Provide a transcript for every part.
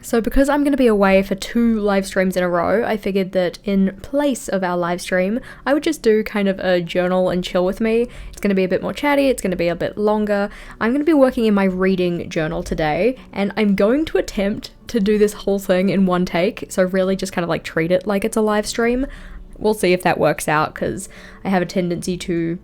So because I'm going to be away for 2 live streams in a row, I figured that in place of our live stream, I would just do kind of a journal and chill with me. It's going to be a bit more chatty, it's going to be a bit longer. I'm going to be working in my reading journal today, and I'm going to attempt to do this whole thing in one take, so really just kind of like treat it like it's a live stream. We'll see if that works out, because I have a tendency to,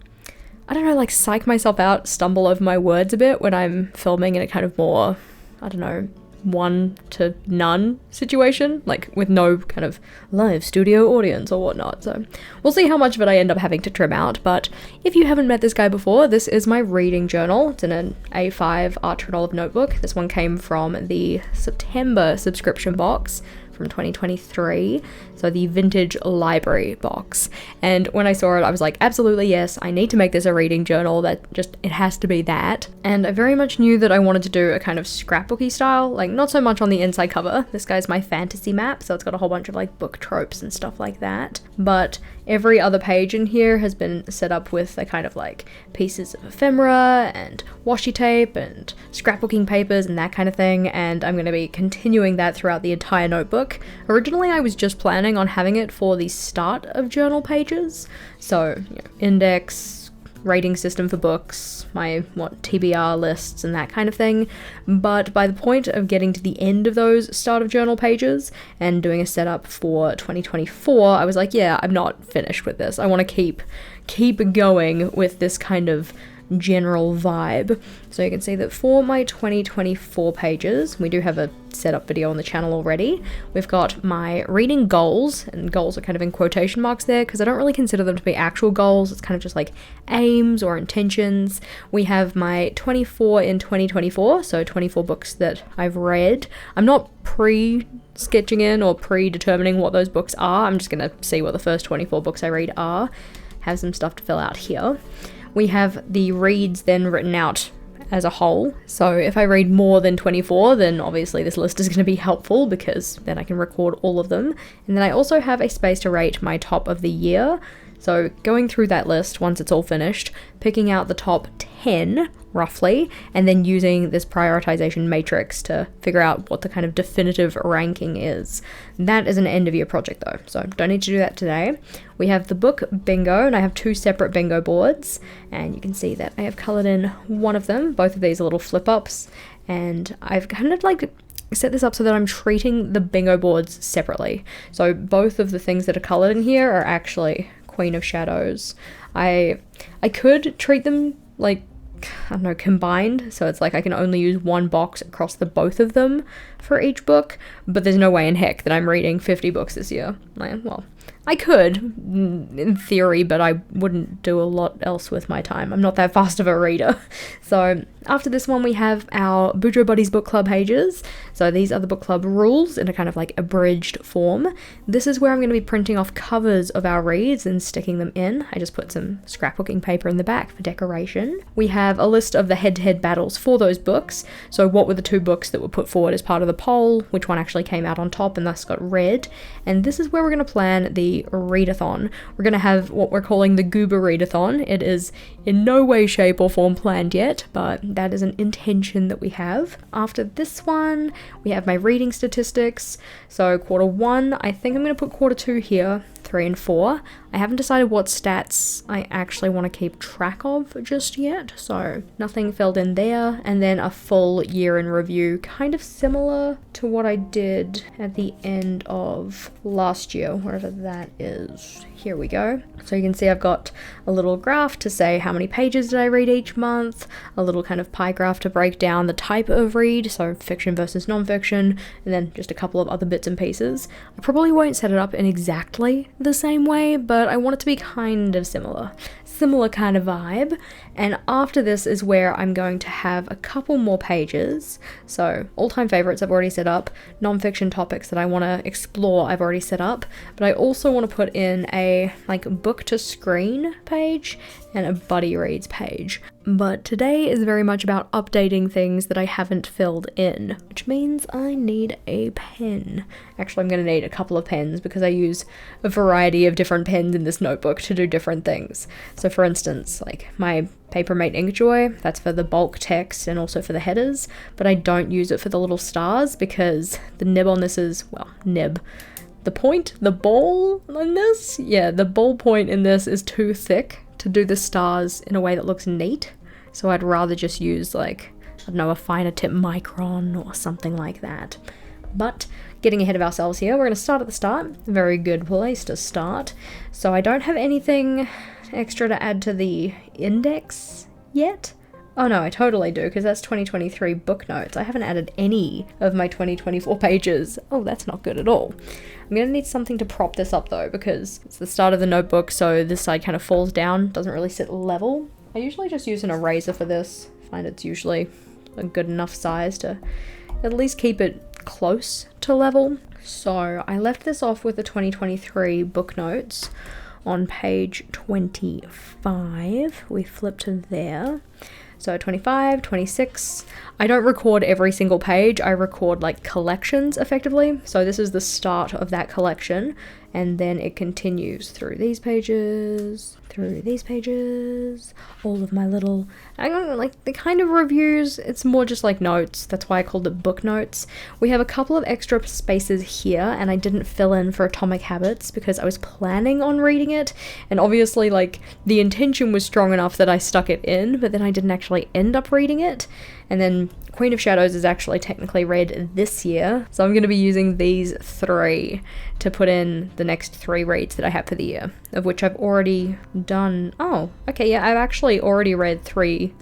I don't know, like psych myself out, stumble over my words a bit when I'm filming in a kind of more, I don't know, 1 to none situation, like with no kind of live studio audience or whatnot. So we'll see how much of it I end up having to trim out. But if you haven't met this guy before, this is my reading journal. It's in an A5 Archer Olive notebook. This one came from the September subscription box from 2023, so the vintage library box. And when I saw it, I was like, absolutely yes, I need to make this a reading journal. That just, it has to be that. And I very much knew that I wanted to do a kind of scrapbooky style, like not so much on the inside cover. This guy's my fantasy map, so it's got a whole bunch of like book tropes and stuff like that, but every other page in here has been set up with a kind of like pieces of ephemera and washi tape and scrapbooking papers and that kind of thing, and I'm going to be continuing that throughout the entire notebook. Originally I was just planning on having it for the start of journal pages, so index, rating system for books, my TBR lists and that kind of thing, but by the point of getting to the end of those start of journal pages and doing a setup for 2024, I was like, yeah, I'm not finished with this. I want to keep going with this kind of general vibe. So you can see that for my 2024 pages, we do have a setup video on the channel already. We've got my reading goals, and goals are kind of in quotation marks there because I don't really consider them to be actual goals. It's kind of just like aims or intentions. We have my 24 in 2024, so 24 books that I've read. I'm not pre-sketching in or predetermining what those books are. I'm just going to see what the first 24 books I read are. Have some stuff to fill out here. We have the reads then written out as a whole. So if I read more than 24, then obviously this list is going to be helpful because then I can record all of them. And then I also have a space to rate my top of the year. So going through that list once it's all finished, picking out the top 10 roughly, and then using this prioritization matrix to figure out what the kind of definitive ranking is. That is an end of year project though, so don't need to do that today. We have the book bingo, and I have 2 separate bingo boards, and you can see that I have colored in one of them. Both of these are little flip ups, and I've kind of like set this up so that I'm treating the bingo boards separately. So both of the things that are colored in here are actually Queen of Shadows. I could treat them like, I don't know, combined, so it's like I can only use one box across the both of them for each book, but there's no way in heck that I'm reading 50 books this year. Like, well, I could, in theory, but I wouldn't do a lot else with my time. I'm not that fast of a reader. So after this one, we have our Boudreaux Buddies book club pages. So these are the book club rules in a kind of like abridged form. This is where I'm going to be printing off covers of our reads and sticking them in. I just put some scrapbooking paper in the back for decoration. We have a list of the head-to-head battles for those books. So what were the 2 books that were put forward as part of the poll, which one actually came out on top and thus got read. And this is where we're going to plan the readathon. We're going to have what we're calling the Goober Readathon. It is in no way, shape or form planned yet, but that is an intention that we have. After this one, we have my reading statistics. So quarter 1, I think I'm going to put quarter 2 here, 3 and 4. I haven't decided what stats I actually want to keep track of just yet, so nothing filled in there. And then a full year in review, kind of similar to what I did at the end of last year, wherever that is. Here we go. So you can see I've got a little graph to say how many pages did I read each month, a little kind of pie graph to break down the type of read, so fiction versus non-fiction, and then just a couple of other bits and pieces. I probably won't set it up in exactly the same way, but I want it to be kind of similar kind of vibe. And after this is where I'm going to have a couple more pages. So all-time favorites I've already set up, non-fiction topics that I want to explore I've already set up, but I also want to put in a like book to screen page and a buddy reads page. But today is very much about updating things that I haven't filled in, which means I need a pen. Actually, I'm going to need a couple of pens because I use a variety of different pens in this notebook to do different things. So for instance, like my Papermate Inkjoy, that's for the bulk text and also for the headers, but I don't use it for the little stars because the nib on this is, well, nib. The ball in this? Yeah, the ball point in this is too thick to do the stars in a way that looks neat. So I'd rather just use like, I don't know, a finer tip micron or something like that. But getting ahead of ourselves here, we're going to start at the start. Very good place to start. So I don't have anything extra to add to the index yet. Oh no, I totally do, because that's 2023 book notes. I haven't added any of my 2024 pages. Oh, that's not good at all. I'm going to need something to prop this up though, because it's the start of the notebook, so this side kind of falls down, doesn't really sit level. I usually just use an eraser for this. I find it's usually a good enough size to at least keep it close to level. So I left this off with the 2023 book notes on page 25. We flip to there. So 25, 26, I don't record every single page, I record like collections effectively. So this is the start of that collection, and then it continues through these pages, all of my little, I don't know, like the kind of reviews, it's more just like notes. That's why I called it book notes. We have a couple of extra spaces here, and I didn't fill in for Atomic Habits because I was planning on reading it, and obviously like the intention was strong enough that I stuck it in, but then I didn't actually end up reading it. And then Queen of Shadows is actually technically read this year, so I'm going to be using these 3 to put in the next 3 reads that I have for the year, of which I've already done. Oh, okay, yeah, I've actually already read 3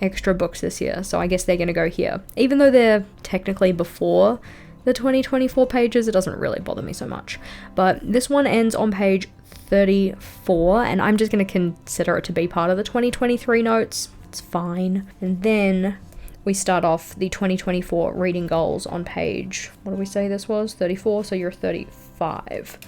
extra books this year, so I guess they're going to go here. Even though they're technically before the 2024 pages, it doesn't really bother me so much. But this one ends on page 34, and I'm just going to consider it to be part of the 2023 notes. It's fine. And then we start off the 2024 reading goals on page, what do we say this was? 34, so you're 35.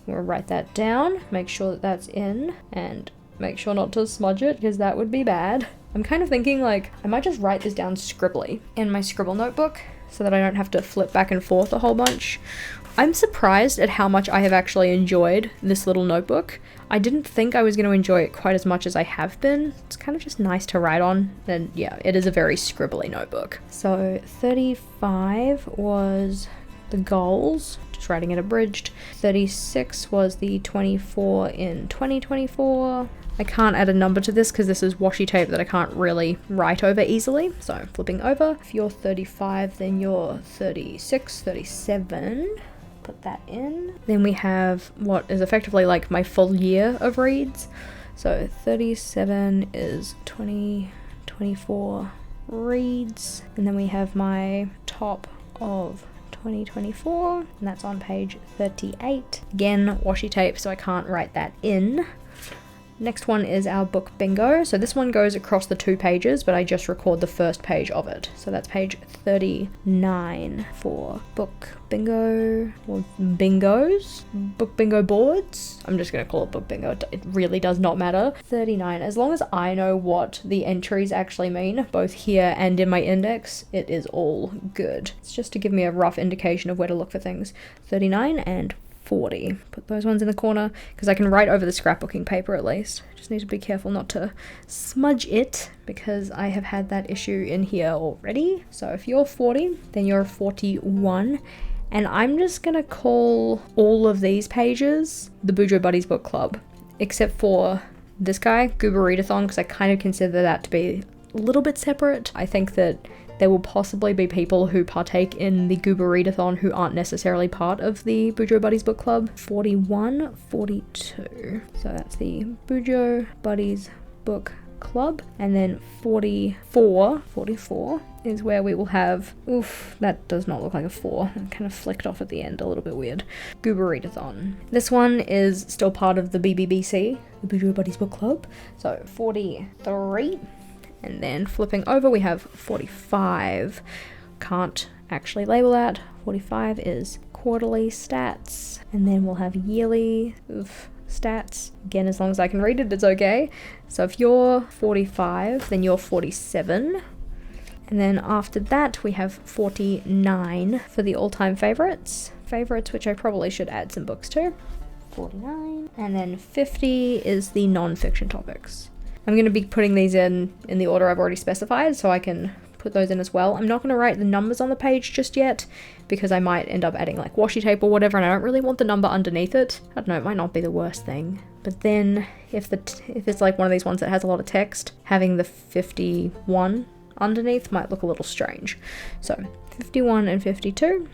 We'll write that down, make sure that that's in, and make sure not to smudge it, because that would be bad. I'm kind of thinking like, I might just write this down scribbly in my scribble notebook, so that I don't have to flip back and forth a whole bunch. I'm surprised at how much I have actually enjoyed this little notebook. I didn't think I was going to enjoy it quite as much as I have been. It's kind of just nice to write on, and yeah, it is a very scribbly notebook. So 35 was the goals, just writing it abridged. 36 was the 24 in 2024. I can't add a number to this because this is washi tape that I can't really write over easily. So flipping over, if you're 35, then you're 36, 37. Put that in. Then we have what is effectively like my full year of reads. So 37 is 2024 reads. And then we have my top of 2024, and that's on page 38. Again, washi tape, so I can't write that in. Next one is our book bingo. So this one goes across the 2 pages, but I just record the first page of it. So that's page 39 for book bingo, or bingos, book bingo boards. I'm just going to call it book bingo. It really does not matter. 39, as long as I know what the entries actually mean, both here and in my index, it is all good. It's just to give me a rough indication of where to look for things. 39 and 40. Put those ones in the corner because I can write over the scrapbooking paper at least. Just need to be careful not to smudge it because I have had that issue in here already. So if you're 40, then you're 41. And I'm just gonna call all of these pages the Bujo Buddies Book Club, except for this guy, Goober Readathon, because I kind of consider that to be a little bit separate. I think that there will possibly be people who partake in the Goober Readathon who aren't necessarily part of the Bujo Buddies Book Club. 41, 42. So that's the Bujo Buddies Book Club. And then 44 is where we will have, oof, that does not look like a 4. It kind of flicked off at the end, a little bit weird. Goober Readathon. This one is still part of the BBBC, the Bujo Buddies Book Club. So 43. And then flipping over, we have 45. Can't actually label that. 45 is quarterly stats. And then we'll have yearly. Oof. stats. Again, as long as I can read it, it's okay. So if you're 45, then you're 47. And then after that, we have 49 for the all-time favorites, which I probably should add some books to. 49. And then 50 is the non-fiction topics. I'm going to be putting these in the order I've already specified, so I can put those in as well. I'm not going to write the numbers on the page just yet, because I might end up adding like washi tape or whatever, and I don't really want the number underneath it. I don't know, it might not be the worst thing. But then if it's like one of these ones that has a lot of text, having the 51 underneath might look a little strange. So 51 and 52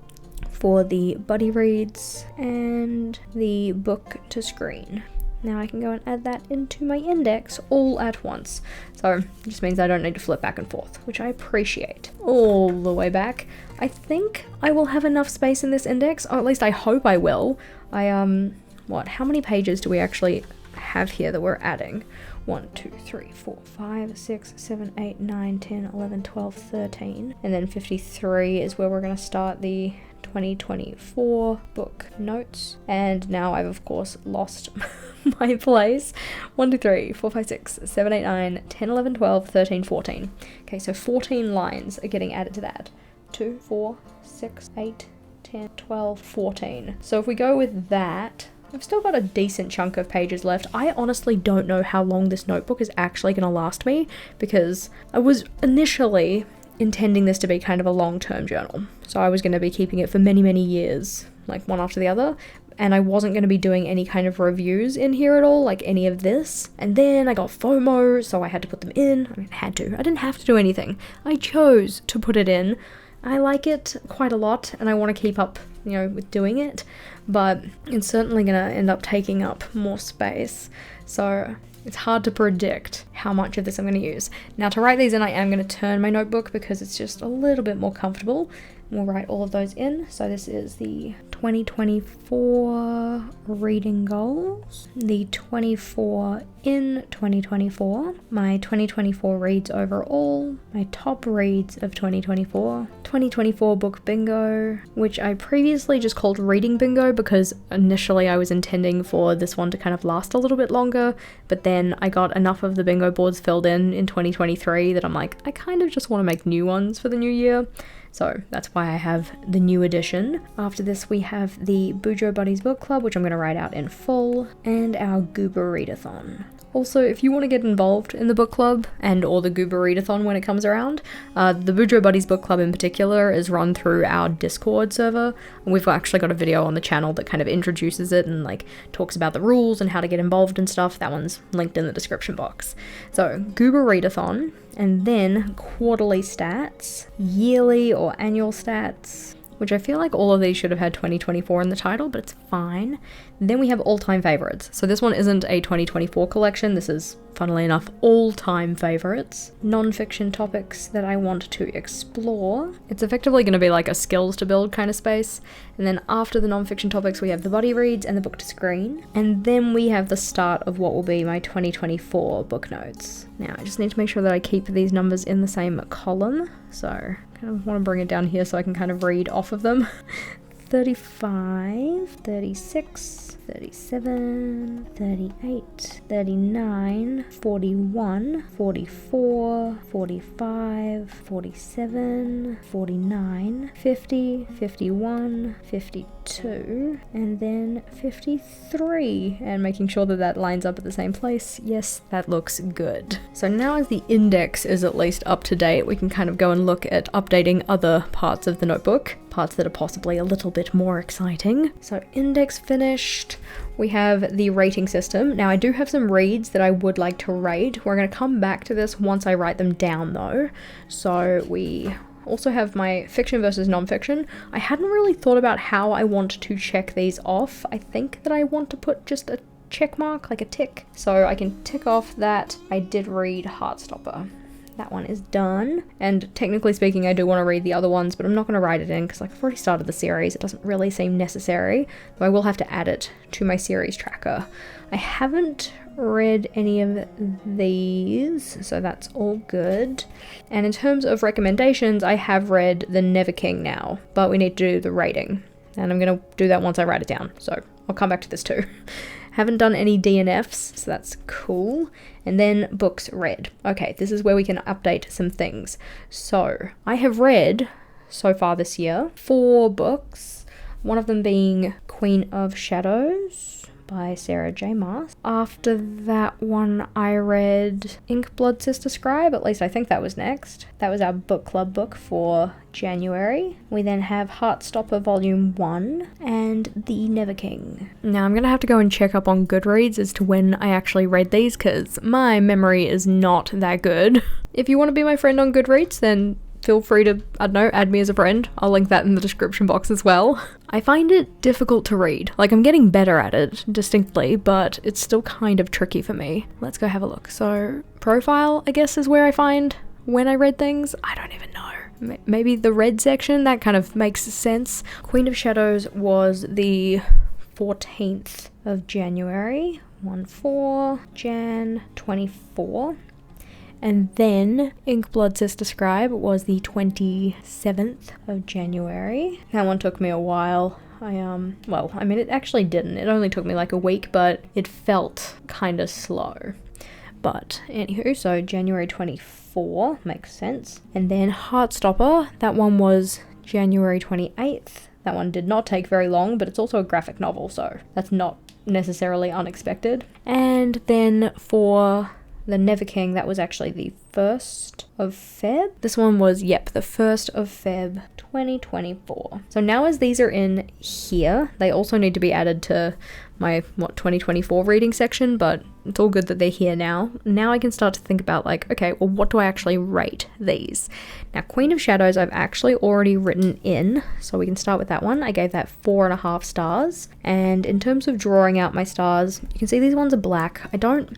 for the buddy reads and the book to screen. Now I can go and add that into my index all at once. So it just means I don't need to flip back and forth, which I appreciate. All the way back. I think I will have enough space in this index, or at least I hope I will. How many pages do we actually have here that we're adding? 1, 2, 3, 4, 5, 6, 7, 8, 9, 10, 11, 12, 13. And then 53 is where we're going to start the 2024 book notes. And now I've of course lost my place. 1, 2, 3, 4, 5, 6, 7, 8, 9, 10, 11, 12, 13, 14. Okay, so 14 lines are getting added to that. 2, 4, 6, 8, 10, 12, 14. So if we go with that, I've still got a decent chunk of pages left. I honestly don't know how long this notebook is actually going to last me, because I was initially intending this to be kind of a long-term journal. So I was going to be keeping it for many, many years, like one after the other. And I wasn't going to be doing any kind of reviews in here at all, like any of this. And then I got FOMO, so I had to put them in. I mean, I had to. I didn't have to do anything. I chose to put it in. I like it quite a lot, and I want to keep up, with doing it. But it's certainly going to end up taking up more space. So it's hard to predict how much of this I'm going to use. Now to write these in, I am going to turn my notebook because it's just a little bit more comfortable. We'll write all of those in. So this is the 2024 reading goals, the 24 in 2024, my 2024 reads overall, my top reads of 2024, 2024 book bingo, which I previously just called reading bingo because initially I was intending for this one to kind of last a little bit longer, but then I got enough of the bingo boards filled in 2023 that I'm like, I kind of just want to make new ones for the new year. So that's why I have the new edition. After this we have the Bujo Buddies Book Club, which I'm going to write out in full, and our Goober Readathon. Also, if you want to get involved in the book club and or the Goober Readathon when it comes around, the Bujo Buddies Book Club in particular is run through our Discord server. And we've actually got a video on the channel that kind of introduces it and like talks about the rules and how to get involved and stuff. That one's linked in the description box. So, Goober Readathon, and then quarterly stats, yearly or annual stats, which I feel like all of these should have had 2024 in the title, but it's fine. Then we have all-time favorites. So this one isn't a 2024 collection. This is, funnily enough, all-time favorites. Non-fiction topics that I want to explore. It's effectively going to be like a skills to build kind of space. And then after the non-fiction topics, we have the buddy reads and the book to screen. And then we have the start of what will be my 2024 book notes. Now, I just need to make sure that I keep these numbers in the same column. So I kind of want to bring it down here so I can kind of read off of them. 35, 36, 37, 38, 39, 41, 44, 45, 47, 49, 50, 51, 52, and then 53, and making sure that that lines up at the same place. Yes, that looks good. So now as the index is at least up to date, we can kind of go and look at updating other parts of the notebook, parts that are possibly a little bit more exciting. So index finished. We have the rating system. Now I do have some reads that I would like to rate. We're going to come back to this once I write them down though. So we also have my fiction versus non-fiction. I hadn't really thought about how I want to check these off. I think that I want to put just a check mark, like a tick. So I can tick off that I did read Heartstopper. That one is done. And technically speaking, I do want to read the other ones, but I'm not going to write it in because I've already started the series. It doesn't really seem necessary, though I will have to add it to my series tracker. I haven't read any of these, so that's all good. And in terms of recommendations, I have read The Never King now, but we need to do the rating. And I'm going to do that once I write it down, so I'll come back to this too. Haven't done any DNFs, so that's cool. And then books read. Okay, this is where we can update some things. So I have read so far this year 4 books, one of them being Queen of Shadows by Sarah J. Maas. After that one, I read Ink Blood Sister Scribe, at least I think that was next. That was our book club book for January. We then have Heartstopper Volume 1 and The Never King. Now I'm gonna have to go and check up on Goodreads as to when I actually read these, because my memory is not that good. If you want to be my friend on Goodreads, then feel free to, I don't know, add me as a friend. I'll link that in the description box as well. I find it difficult to read. Like, I'm getting better at it, distinctly, but it's still kind of tricky for me. Let's go have a look. So, profile, I guess, is where I find when I read things. I don't even know. Maybe the read section, that kind of makes sense. Queen of Shadows was the 14th of January. 1/4, Jan 24. And then Ink Blood Sister Scribe was the 27th of January. That one took me a while. Well, I mean, it actually didn't. It only took me like a week, but it felt kind of slow. But anywho, so January 24 makes sense. And then Heartstopper, that one was January 28th. That one did not take very long, but it's also a graphic novel, so that's not necessarily unexpected. And then for The Never King, that was actually the 1st of Feb. This one was, yep, the 1st of Feb 2024. So now as these are in here, they also need to be added to my, 2024 reading section, but it's all good that they're here now. Now I can start to think about like, okay, well, what do I actually rate these? Now, Queen of Shadows, I've actually already written in, so we can start with that one. I gave that 4.5 stars. And in terms of drawing out my stars, you can see these ones are black. I don't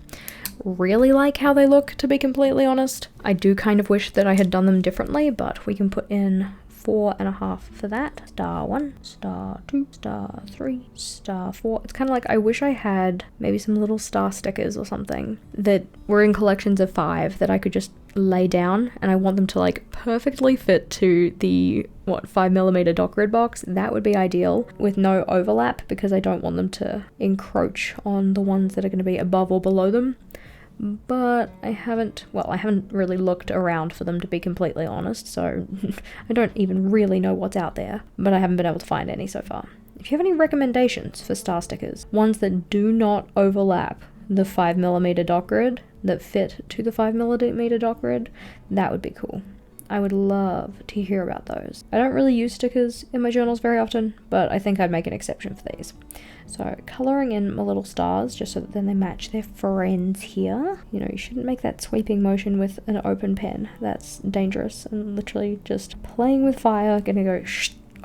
really like how they look, to be completely honest. I do kind of wish that I had done them differently, but we can put in 4.5 for that. Star 1, star 2, star 3, star 4. It's kind of like I wish I had maybe some little star stickers or something that were in collections of 5 that I could just lay down, and I want them to like perfectly fit to the 5mm doc grid box. That would be ideal with no overlap, because I don't want them to encroach on the ones that are going to be above or below them. But I haven't really looked around for them, to be completely honest, so I don't even really know what's out there, but I haven't been able to find any so far. If you have any recommendations for star stickers, ones that do not overlap the 5mm doc grid, that fit to the 5mm doc grid, that would be cool. I would love to hear about those. I don't really use stickers in my journals very often, but I think I'd make an exception for these. So colouring in my little stars, just so that then they match their friends here. You know, you shouldn't make that sweeping motion with an open pen. That's dangerous and literally just playing with fire, gonna go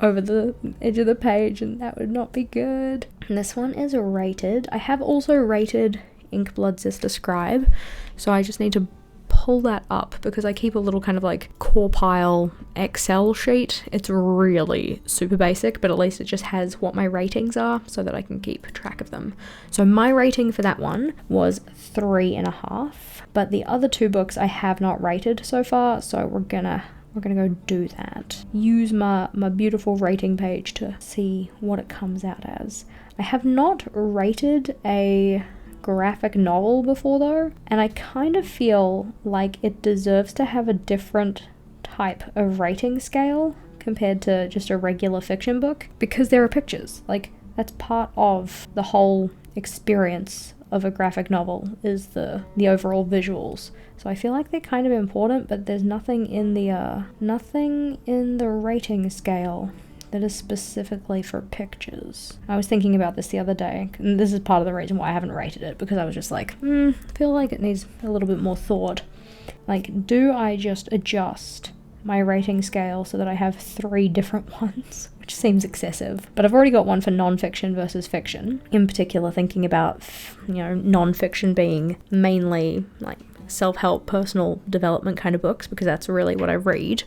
over the edge of the page, and that would not be good. And this one is rated. I have also rated Ink Blood Sister Scribe, so I just need to pull that up because I keep a little kind of like core pile Excel sheet. It's really super basic, but at least it just has what my ratings are so that I can keep track of them. So my rating for that one was 3.5, but the other 2 books I have not rated so far, so we're gonna go do that. Use my beautiful rating page to see what it comes out as. I have not rated a graphic novel before though, and I kind of feel like it deserves to have a different type of rating scale compared to just a regular fiction book, because there are pictures. Like, that's part of the whole experience of a graphic novel, is the overall visuals. So I feel like they're kind of important, but there's nothing in the rating scale that is specifically for pictures. I was thinking about this the other day, and this is part of the reason why I haven't rated it, because I was just like, I feel like it needs a little bit more thought. Like, do I just adjust my rating scale so that I have 3 different ones? Which seems excessive, but I've already got one for non-fiction versus fiction. In particular, thinking about, non-fiction being mainly like self-help, personal development kind of books, because that's really what I read.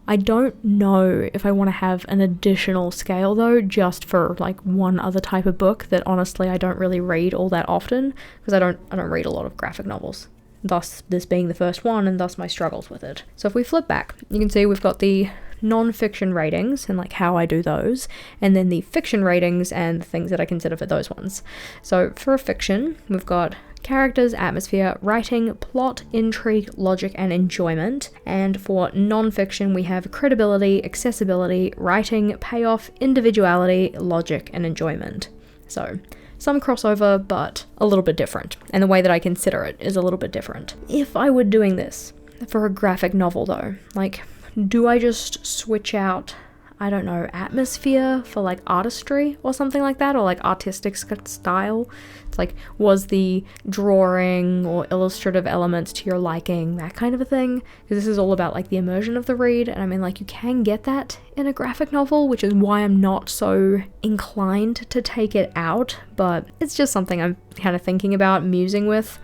I don't know if I want to have an additional scale though, just for like one other type of book that honestly I don't really read all that often, because I don't read a lot of graphic novels. Thus this being the first one, and thus my struggles with it. So if we flip back, you can see we've got the non-fiction ratings and like how I do those, and then the fiction ratings and the things that I consider for those ones. So for fiction, we've got characters, atmosphere, writing, plot, intrigue, logic, and enjoyment. And for non-fiction, we have credibility, accessibility, writing, payoff, individuality, logic, and enjoyment. So some crossover, but a little bit different. And the way that I consider it is a little bit different. If I were doing this for a graphic novel though, like, do I just switch out, I don't know, atmosphere for like artistry or something like that, or like artistic style? It's like, was the drawing or illustrative elements to your liking, that kind of a thing? Because this is all about like the immersion of the read, and I mean, like, you can get that in a graphic novel, which is why I'm not so inclined to take it out, but it's just something I'm kind of thinking about, musing with.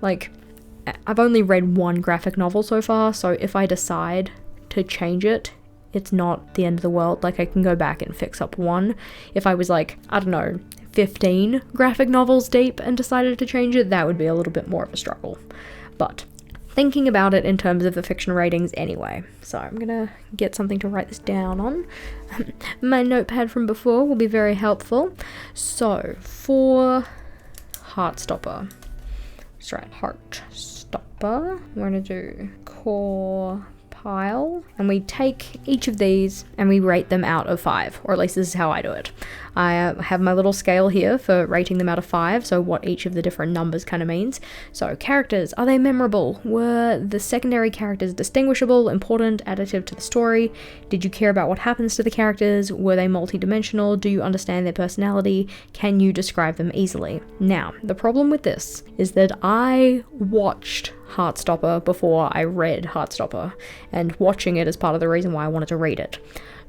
Like, I've only read one graphic novel so far, so if I decide to change it, it's not the end of the world. Like, I can go back and fix up one. If I was like, I don't know, 15 graphic novels deep and decided to change it, that would be a little bit more of a struggle. But thinking about it in terms of the fiction ratings anyway. So I'm gonna get something to write this down on. My notepad from before will be very helpful. So for Heartstopper, let's try Heartstopper. We're gonna do core pile, and we take each of these and we rate them out of 5, or at least this is how I do it. I have my little scale here for rating them out of 5, so what each of the different numbers kind of means. So characters, are they memorable? Were the secondary characters distinguishable, important, additive to the story? Did you care about what happens to the characters? Were they multi-dimensional? Do you understand their personality? Can you describe them easily? Now, the problem with this is that I watched Heartstopper before I read Heartstopper, and watching it is part of the reason why I wanted to read it.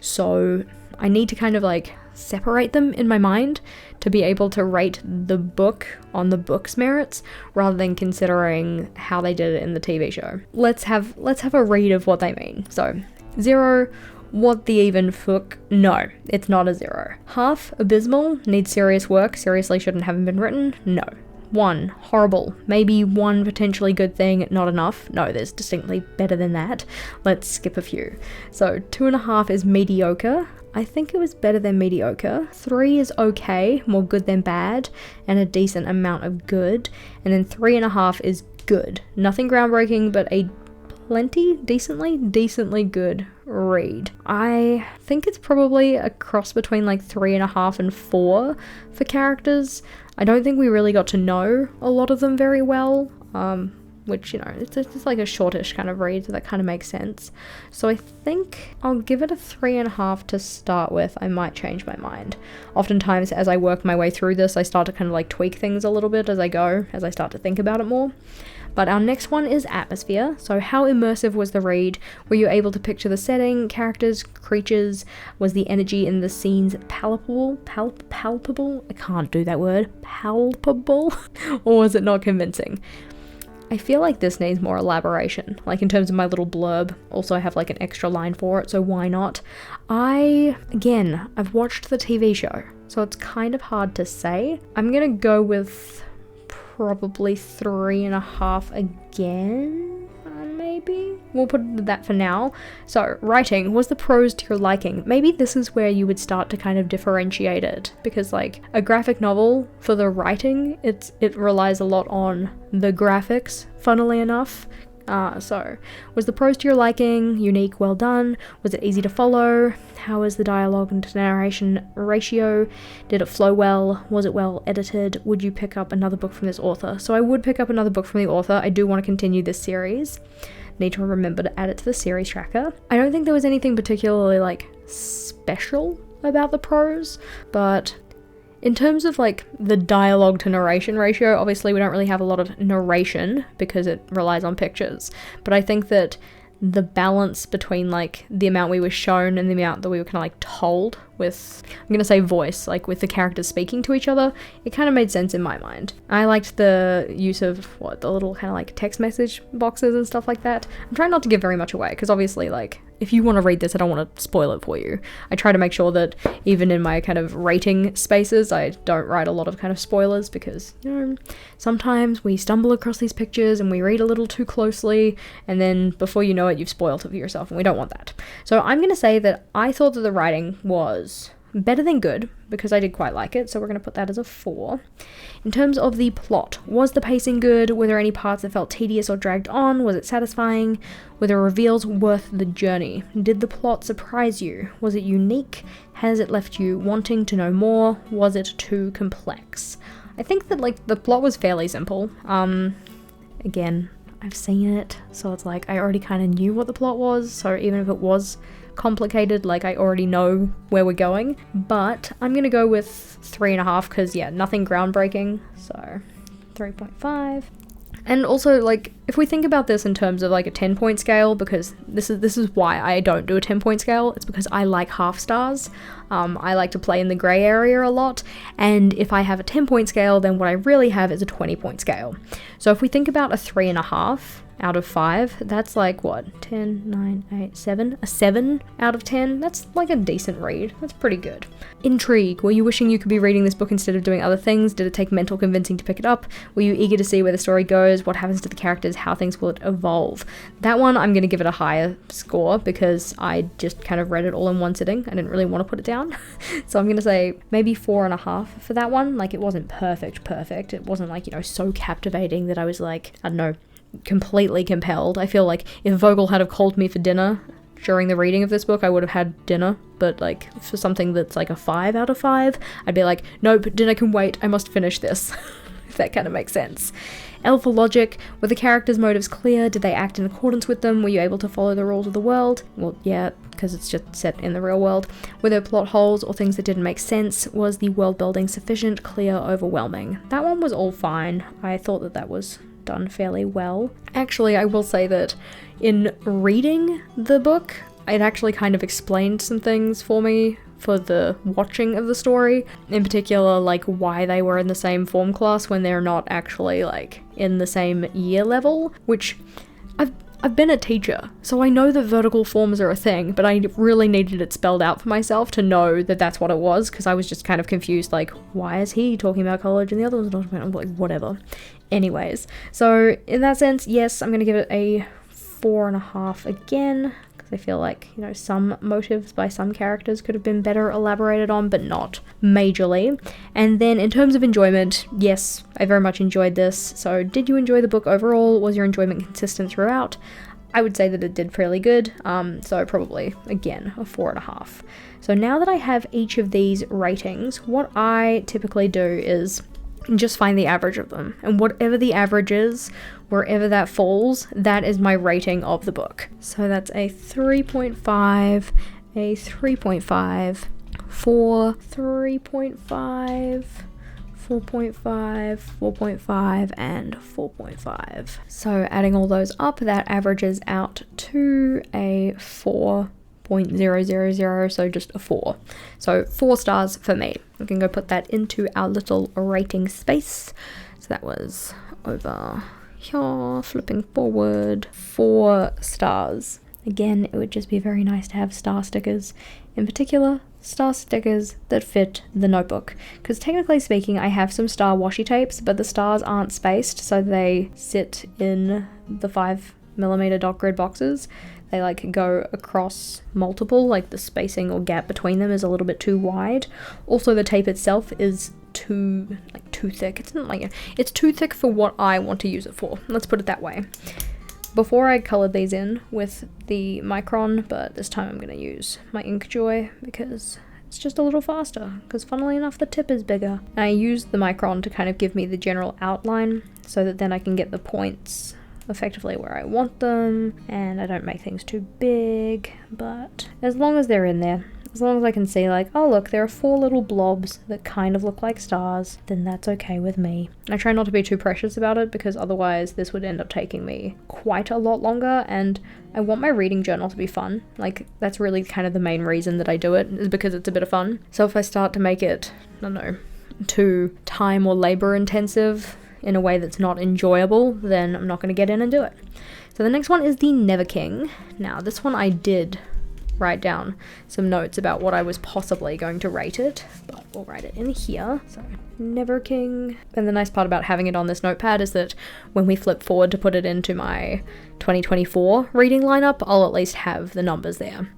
So I need to kind of like separate them in my mind to be able to rate the book on the book's merits rather than considering how they did it in the TV show. Let's have a read of what they mean. So 0, what the even fuck? No, it's not a 0. Half, abysmal, needs serious work, seriously shouldn't have been written? No. 1, horrible, maybe one potentially good thing, not enough. No, there's distinctly better than that. Let's skip a few. So 2.5 is mediocre. I think it was better than mediocre. 3 is okay, more good than bad, and a decent amount of good. And then 3.5 is good. Nothing groundbreaking, but a decently good read. I think it's probably a cross between like 3.5 and 4 for characters. I don't think we really got to know a lot of them very well, which, you know, it's like a shortish kind of read, so that kind of makes sense. So I think I'll give it a 3.5 to start with. I might change my mind. Oftentimes, as I work my way through this, I start to kind of like tweak things a little bit as I go, as I start to think about it more. But our next one is atmosphere. So how immersive was the read? Were you able to picture the setting, characters, creatures? Was the energy in the scenes palpable? Palpable? I can't do that word. Palpable? Or was it not convincing? I feel like this needs more elaboration. Like in terms of my little blurb, also I have like an extra line for it, so why not? I've watched the TV show, so it's kind of hard to say. I'm gonna go with probably 3.5 again, maybe? We'll put that for now. So, writing, was the prose to your liking? Maybe this is where you would start to kind of differentiate it, because like a graphic novel, for the writing, it relies a lot on the graphics, funnily enough. So, was the prose to your liking? Unique, well done? Was it easy to follow? How was the dialogue and narration ratio? Did it flow well? Was it well edited? Would you pick up another book from this author? So I would pick up another book from the author. I do want to continue this series. Need to remember to add it to the series tracker. I don't think there was anything particularly like special about the prose, but in terms of like the dialogue to narration ratio, obviously we don't really have a lot of narration because it relies on pictures, but I think that the balance between like the amount we were shown and the amount that we were kind of like told with, I'm gonna say voice, like with the characters speaking to each other, it kind of made sense in my mind. I liked the use of the little kind of like text message boxes and stuff like that. I'm trying not to give very much away because obviously like if you want to read this, I don't want to spoil it for you. I try to make sure that even in my kind of rating spaces, I don't write a lot of kind of spoilers because, you know, sometimes we stumble across these pictures and we read a little too closely, and then before you know it, you've spoiled it for yourself, and we don't want that. So I'm going to say that I thought that the writing was better than good, because I did quite like it, so we're going to put that as a 4. In terms of the plot, was the pacing good? Were there any parts that felt tedious or dragged on? Was it satisfying? Were the reveals worth the journey? Did the plot surprise you? Was it unique? Has it left you wanting to know more? Was it too complex? I think that, like, the plot was fairly simple. Again, I've seen it, so it's like I already kind of knew what the plot was, so even if it was complicated, like, I already know where we're going. But I'm gonna go with 3.5 because, yeah, nothing groundbreaking, so 3.5. And also, like, if we think about this in terms of like a 10-point scale, because this is why I don't do a 10-point scale, it's because I like half stars. I like to play in the grey area a lot, and if I have a 10-point scale, then what I really have is a 20-point scale. So if we think about a 3.5 out of 5, that's like what, 10, 9, 8, 7, a 7 out of 10. That's like a decent read. That's pretty good. Intrigue. Were you wishing you could be reading this book instead of doing other things? Did it take mental convincing to pick it up? Were you eager to see where the story goes, what happens to the characters, how things will evolve? That one, I'm going to give it a higher score because I just kind of read it all in one sitting. I didn't really want to put it down. So I'm going to say maybe 4.5 for that one. Like, it wasn't perfect. It wasn't like, you know, so captivating that I was like, I don't know, completely compelled. I feel like if Vogel had have called me for dinner during the reading of this book, I would have had dinner, but like for something that's like a 5 out of 5, I'd be like, nope, dinner can wait, I must finish this. If that kind of makes sense. L for logic. Were the characters' motives clear? Did they act in accordance with them? Were you able to follow the rules of the world? Well, yeah, because it's just set in the real world. Were there plot holes or things that didn't make sense? Was the world building sufficient, clear, overwhelming? That one was all fine. I thought that was done fairly well. Actually, I will say that in reading the book, it actually kind of explained some things for me for the watching of the story. In particular, like why they were in the same form class when they're not actually like in the same year level, which I've been a teacher, so I know that vertical forms are a thing, but I really needed it spelled out for myself to know that that's what it was, because I was just kind of confused, like, why is he talking about college and the other one's not about, I'm like, whatever. Anyways, so in that sense, yes, I'm going to give it a 4.5 again, because I feel like, you know, some motives by some characters could have been better elaborated on, but not majorly. And then in terms of enjoyment, yes, I very much enjoyed this. So did you enjoy the book overall? Was your enjoyment consistent throughout? I would say that it did fairly good, so probably, again, a 4.5. So now that I have each of these ratings, what I typically do is just find the average of them, and whatever the average is, wherever that falls, that is my rating of the book. So that's a 3.5, a 3.5, 4, 3.5, 4.5, 4.5, and 4.5. So adding all those up, that averages out to a 4.000, so just a 4. So 4 stars for me. We can go put that into our little rating space. So that was over here, flipping forward, 4 stars. Again, it would just be very nice to have star stickers, in particular star stickers that fit the notebook, because technically speaking I have some star washi tapes, but the stars aren't spaced, so they sit in the 5mm dot grid boxes. They like go across multiple, like the spacing or gap between them is a little bit too wide. Also, the tape itself is too thick. It's not like it's too thick for what I want to use it for. Let's put it that way. Before I colored these in with the Micron, but this time I'm going to use my Inkjoy because it's just a little faster, because funnily enough the tip is bigger. And I use the Micron to kind of give me the general outline so that then I can get the points effectively where I want them, and I don't make things too big, but as long as they're in there, as long as I can see like, oh look, there are 4 little blobs that kind of look like stars, then that's okay with me. I try not to be too precious about it, because otherwise this would end up taking me quite a lot longer, and I want my reading journal to be fun. Like, that's really kind of the main reason that I do it, is because it's a bit of fun. So if I start to make it, I don't know, too time or labor intensive in a way that's not enjoyable, then I'm not going to get in and do it. So the next one is the Never King. Now this one I did write down some notes about what I was possibly going to rate it, but we'll write it in here. So Never King. And the nice part about having it on this notepad is that when we flip forward to put it into my 2024 reading lineup, I'll at least have the numbers there.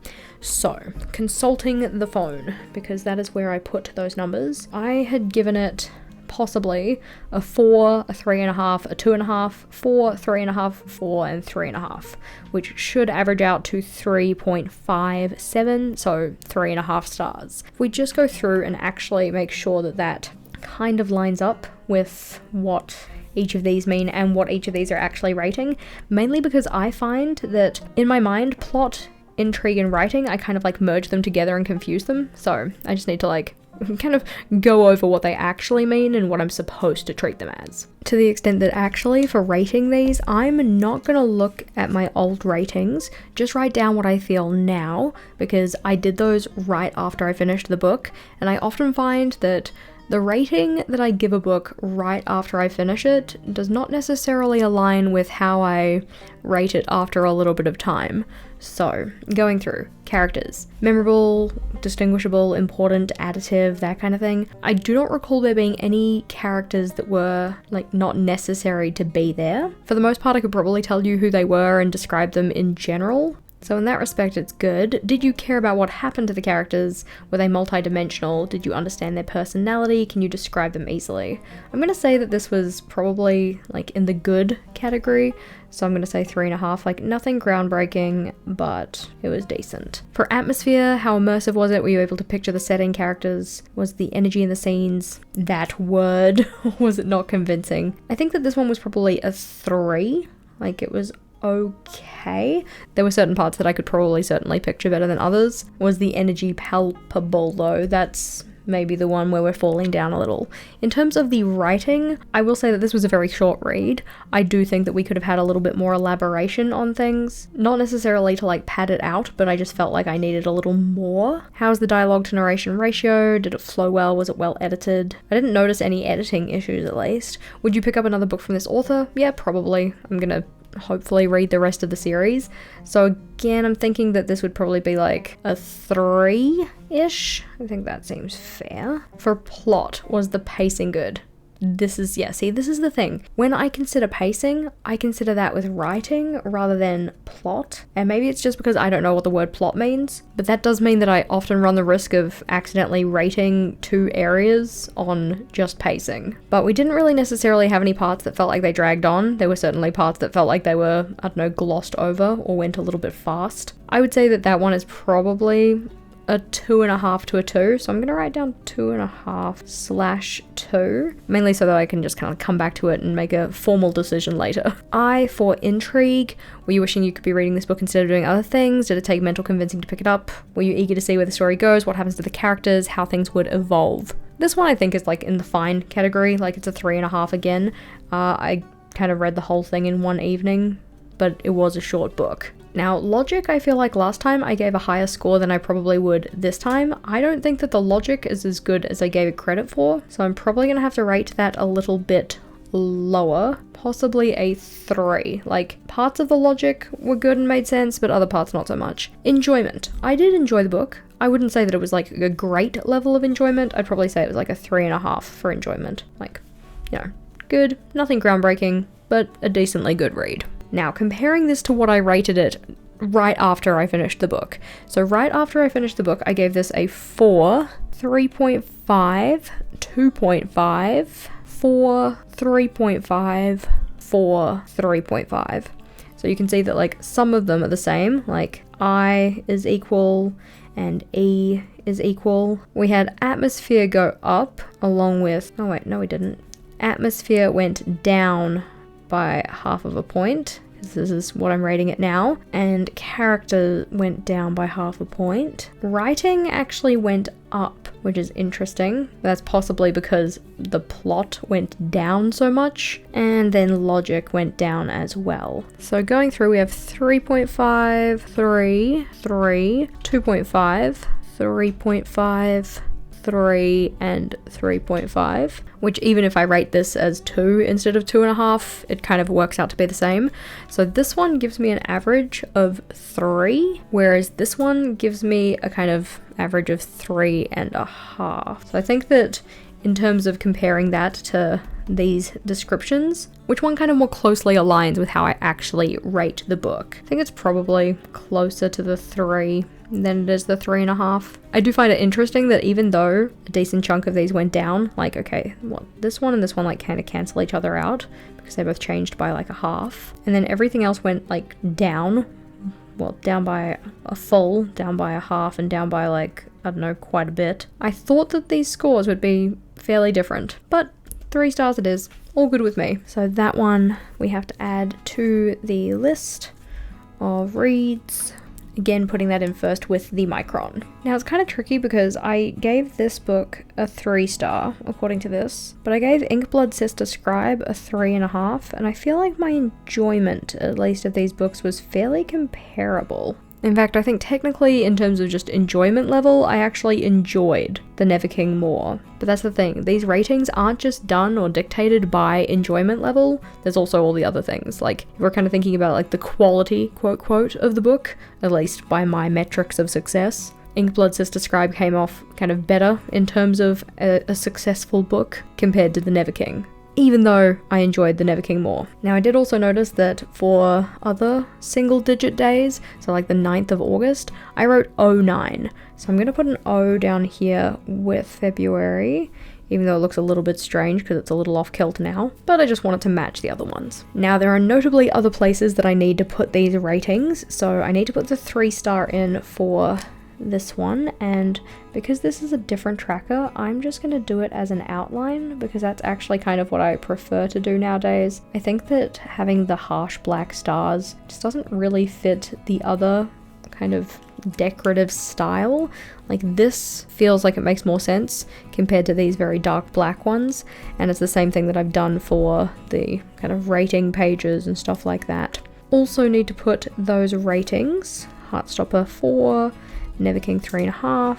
So consulting the phone, because that is where I put those numbers. I had given it possibly a 4, a 3.5, a 2.5, 4, 3.5, 4, and 3.5, which should average out to 3.57, so 3.5 stars. If we just go through and actually make sure that that kind of lines up with what each of these mean and what each of these are actually rating, mainly because I find that in my mind, plot, intrigue, and writing, I kind of like merge them together and confuse them, so I just need to like kind of go over what they actually mean and what I'm supposed to treat them as. To the extent that actually for rating these, I'm not gonna look at my old ratings, just write down what I feel now, because I did those right after I finished the book, and I often find that the rating that I give a book right after I finish it does not necessarily align with how I rate it after a little bit of time. So, going through characters. Memorable, distinguishable, important, additive, that kind of thing. I do not recall there being any characters that were like not necessary to be there. For the most part, I could probably tell you who they were and describe them in general. So in that respect, it's good. Did you care about what happened to the characters? Were they multi-dimensional? Did you understand their personality? Can you describe them easily? I'm going to say that this was probably like in the good category. So I'm going to say 3.5, like nothing groundbreaking, but it was decent. For atmosphere, how immersive was it? Were you able to picture the setting, characters? Was the energy in the scenes that word? Or was it not convincing? I think that this one was probably a 3. Like it was okay. There were certain parts that I could probably certainly picture better than others. Was the energy palpable though? That's maybe the one where we're falling down a little. In terms of the writing, I will say that this was a very short read. I do think that we could have had a little bit more elaboration on things. Not necessarily to like pad it out, but I just felt like I needed a little more. How's the dialogue to narration ratio? Did it flow well? Was it well edited? I didn't notice any editing issues at least. Would you pick up another book from this author? Yeah, probably. I'm gonna hopefully read the rest of the series. So again, I'm thinking that this would probably be like a 3-ish. I think that seems fair. For plot, was the pacing good? This is the thing. When I consider pacing, I consider that with writing rather than plot. And maybe it's just because I don't know what the word plot means, but that does mean that I often run the risk of accidentally rating 2 areas on just pacing. But we didn't really necessarily have any parts that felt like they dragged on. There were certainly parts that felt like they were, I don't know, glossed over or went a little bit fast. I would say that that one is probably a 2.5 to a 2, so I'm gonna write down 2.5/2, mainly so that I can just kind of come back to it and make a formal decision later. I, for intrigue, were you wishing you could be reading this book instead of doing other things? Did it take mental convincing to pick it up? Were you eager to see where the story goes, what happens to the characters, how things would evolve? This one I think is like in the fine category, like it's a 3.5 again. I kind of read the whole thing in one evening, but it was a short book. Now, logic, I feel like last time I gave a higher score than I probably would this time. I don't think that the logic is as good as I gave it credit for, so I'm probably gonna have to rate that a little bit lower, possibly a 3. Like, parts of the logic were good and made sense, but other parts not so much. Enjoyment. I did enjoy the book. I wouldn't say that it was like a great level of enjoyment. I'd probably say it was like a 3.5 for enjoyment. Like, you know, good, nothing groundbreaking, but a decently good read. Now, comparing this to what I rated it right after I finished the book. So right after I finished the book, I gave this a 4, 3.5, 2.5, 4, 3.5, 4, 3.5. So you can see that like some of them are the same, like I is equal and E is equal. We had atmosphere go up along with, oh wait, no we didn't. Atmosphere went down by 0.5 point, because this is what I'm rating it now, and character went down by 0.5 point. Writing actually went up, which is interesting. That's possibly because the plot went down so much, and then logic went down as well. So going through, we have 3.5, 3, 3, 2.5, 3.5, 3 and 3.5, which even if I rate this as 2 instead of 2.5, it kind of works out to be the same. So this one gives me an average of 3, whereas this one gives me a kind of average of 3.5. So I think that in terms of comparing that to these descriptions, which one kind of more closely aligns with how I actually rate the book? I think it's probably closer to the 3 than it is the 3.5. I do find it interesting that even though a decent chunk of these went down, like, okay, well, this one and this one like kind of cancel each other out because they both changed by like a half, and then everything else went like down, well, down by a full, down by a half, and down by like, I don't know, quite a bit. I thought that these scores would be fairly different, but 3 stars it is. All good with me. So that one we have to add to the list of reads. Again, putting that in first with the Micron. Now it's kind of tricky because I gave this book a 3 star according to this, but I gave Inkblood Sister Scribe a 3.5, and I feel like my enjoyment, at least of these books, was fairly comparable. In fact, I think technically in terms of just enjoyment level, I actually enjoyed The Neverking more. But that's the thing, these ratings aren't just done or dictated by enjoyment level, there's also all the other things. Like, if we're kind of thinking about like the quality, quote quote, of the book, at least by my metrics of success, Inkblood Sister Scribe came off kind of better in terms of a successful book compared to The Neverking, even though I enjoyed The Neverking more. Now I did also notice that for other single digit days, so like the 9th of August, I wrote 09. So I'm going to put an O down here with February, even though it looks a little bit strange because it's a little off kilter now, but I just wanted to match the other ones. Now there are notably other places that I need to put these ratings, so I need to put the 3 star in for this one, and because this is a different tracker, I'm just going to do it as an outline because that's actually kind of what I prefer to do nowadays. I think that having the harsh black stars just doesn't really fit the other kind of decorative style. Like, this feels like it makes more sense compared to these very dark black ones, and it's the same thing that I've done for the kind of rating pages and stuff like that. Also need to put those ratings, Heartstopper 4, Neverking 3.5,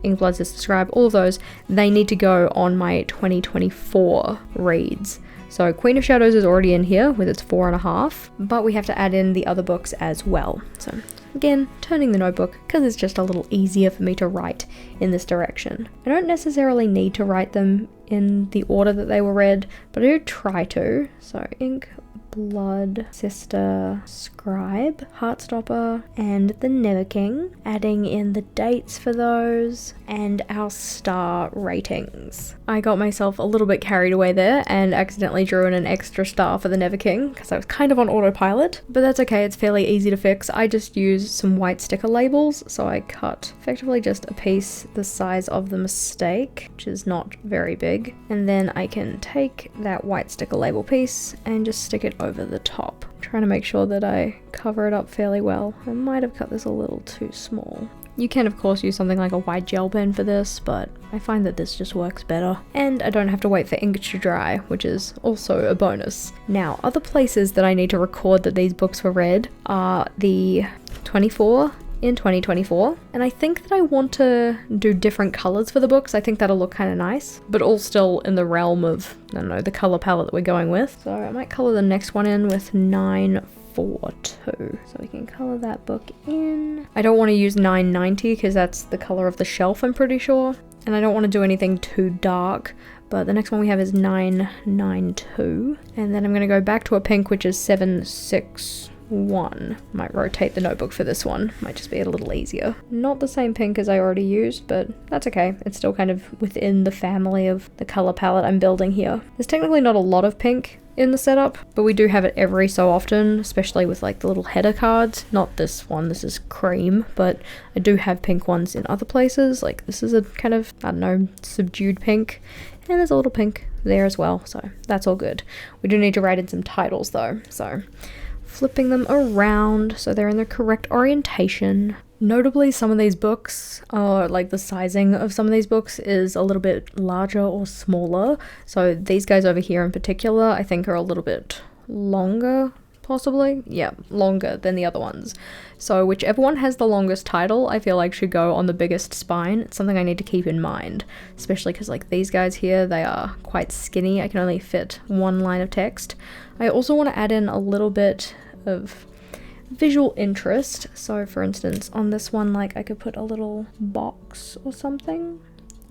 Inkblood Sister Scribe, all of those, they need to go on my 2024 reads. So Queen of Shadows is already in here with its 4.5, but we have to add in the other books as well. So again, turning the notebook because it's just a little easier for me to write in this direction. I don't necessarily need to write them in the order that they were read, but I do try to. So Inkblood Sister Scribe, Heartstopper, and The Neverking, adding in the dates for those, and our star ratings. I got myself a little bit carried away there and accidentally drew in an extra star for The Neverking because I was kind of on autopilot, but that's okay, it's fairly easy to fix. I just used some white sticker labels, so I cut effectively just a piece the size of the mistake, which is not very big, and then I can take that white sticker label piece and just stick it over the top. I'm trying to make sure that I cover it up fairly well. I might have cut this a little too small. You can of course use something like a white gel pen for this, but I find that this just works better. And I don't have to wait for ink to dry, which is also a bonus. Now, other places that I need to record that these books were read are the 24 in 2024, and I think that I want to do different colors for the books. I think that'll look kind of nice, but all still in the realm of, I don't know, the color palette that we're going with. So I might color the next one in with 942, so we can color that book in. I don't want to use 990 because that's the color of the shelf, I'm pretty sure, and I don't want to do anything too dark. But the next one we have is 992, and then I'm going to go back to a pink, which is 761. Might rotate the notebook for this one, might just be a little easier. Not the same pink as I already used, but that's okay. It's still kind of within the family of the color palette I'm building here. There's technically not a lot of pink in the setup, but we do have it every so often, especially with like the little header cards. Not this one, this is cream, but I do have pink ones in other places. Like this is a kind of, I don't know, subdued pink, and there's a little pink there as well, so that's all good. We do need to write in some titles though, so flipping them around so they're in the correct orientation. Notably, some of these books, like the sizing of some of these books is a little bit larger or smaller. So these guys over here in particular, I think are a little bit longer possibly. Yeah, longer than the other ones. So whichever one has the longest title, I feel like should go on the biggest spine. It's something I need to keep in mind, especially because like these guys here, they are quite skinny. I can only fit one line of text. I also want to add in a little bit of visual interest. So for instance, on this one, like I could put a little box or something